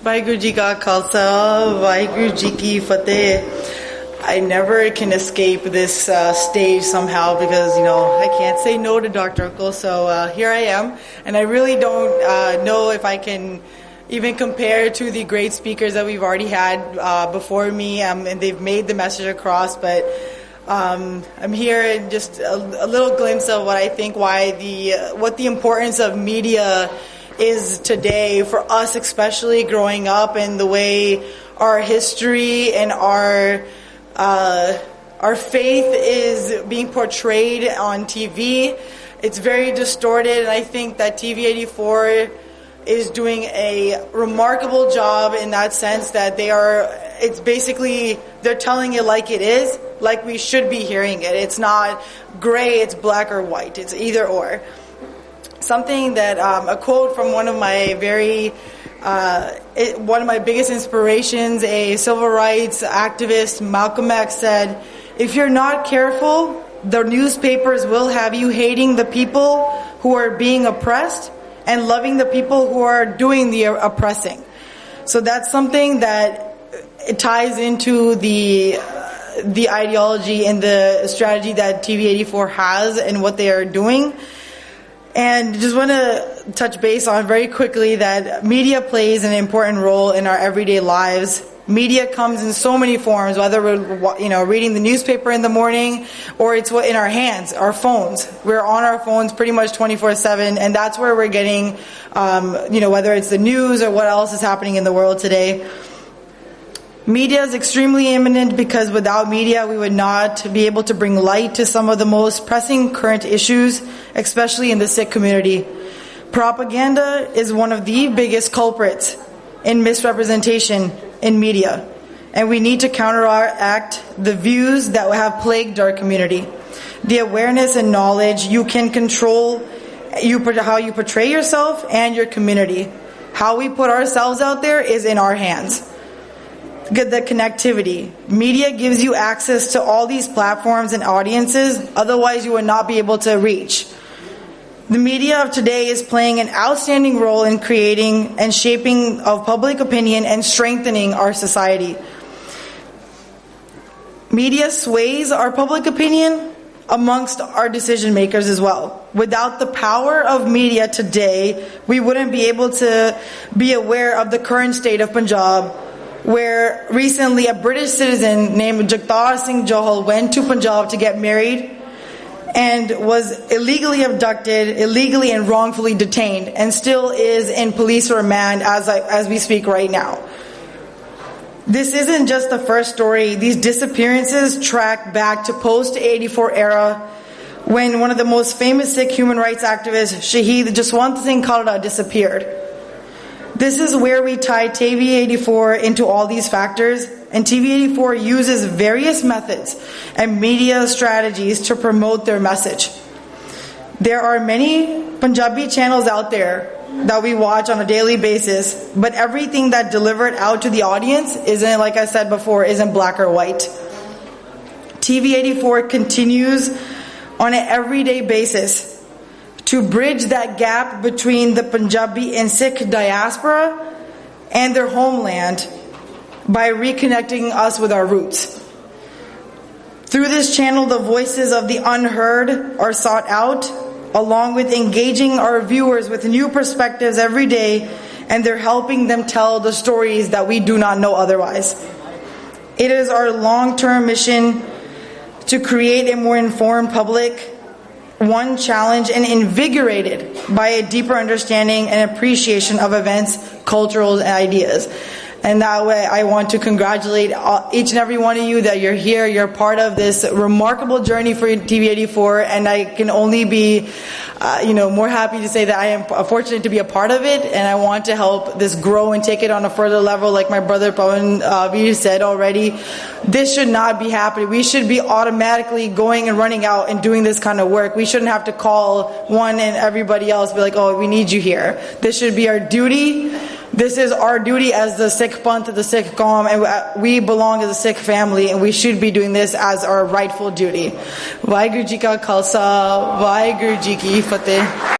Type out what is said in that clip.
Vaheguru Ji Ka Khalsa, Vaheguru Ji Ki Fateh. I never can escape this stage somehow because, I can't say no to Dr. Uncle. So here I am. And I really don't know if I can even compare to the great speakers that we've already had before me. And they've made the message across. But I'm here and just a little glimpse of what I think what the importance of media is today for us, especially growing up, and the way our history and our faith is being portrayed on TV. It's very distorted, and I think that TV84 is doing a remarkable job in that sense that they're telling it like it is, like we should be hearing it. It's not gray, it's black or white, it's either or. Something that, a quote from one of my biggest inspirations, a civil rights activist, Malcolm X, said, "If you're not careful, the newspapers will have you hating the people who are being oppressed and loving the people who are doing the oppressing." So that's something that it ties into the ideology and the strategy that TV84 has and what they are doing. And just want to touch base on very quickly that media plays an important role in our everyday lives. Media comes in so many forms, whether we're reading the newspaper in the morning or it's in our hands, our phones. We're on our phones pretty much 24/7, and that's where we're getting, whether it's the news or what else is happening in the world today. Media is extremely imminent because without media we would not be able to bring light to some of the most pressing current issues, especially in the Sikh community. Propaganda is one of the biggest culprits in misrepresentation in media, and we need to counteract the views that have plagued our community. The awareness and knowledge you can control how you portray yourself and your community. How we put ourselves out there is in our hands. The connectivity. Media gives you access to all these platforms and audiences, otherwise you would not be able to reach. The media of today is playing an outstanding role in creating and shaping of public opinion and strengthening our society. Media sways our public opinion amongst our decision makers as well. Without the power of media today, we wouldn't be able to be aware of the current state of Punjab, where recently a British citizen named Jagtar Singh Johal went to Punjab to get married and was illegally abducted, illegally and wrongfully detained, and still is in police remand as we speak right now. This isn't just the first story. These disappearances track back to post-84 era, when one of the most famous Sikh human rights activists, Shahid Jaswant Singh Kaur, disappeared. This is where we tie TV84 into all these factors, and TV84 uses various methods and media strategies to promote their message. There are many Punjabi channels out there that we watch on a daily basis, but everything that delivered out to the audience isn't, like I said before, isn't black or white. TV84 continues on an everyday basis to bridge that gap between the Punjabi and Sikh diaspora and their homeland by reconnecting us with our roots. Through this channel, the voices of the unheard are sought out, along with engaging our viewers with new perspectives every day, and they're helping them tell the stories that we do not know otherwise. It is our long-term mission to create a more informed public, one challenged and invigorated by a deeper understanding and appreciation of events, cultures, and ideas. And that way, I want to congratulate each and every one of you that you're here. You're part of this remarkable journey for TV84, and I can only be, more happy to say that I am fortunate to be a part of it, and I want to help this grow and take it on a further level. Like my brother Pawan Veer said already, this should not be happening. We should be automatically going and running out and doing this kind of work. We shouldn't have to call one and everybody else, be like, oh, we need you here. This should be our duty. This is our duty as the Sikh Panth, the Sikh Qaum, and we belong as a Sikh family, and we should be doing this as our rightful duty. Vaheguru Ji Ka Khalsa, Vaheguru Ji Ki Fateh.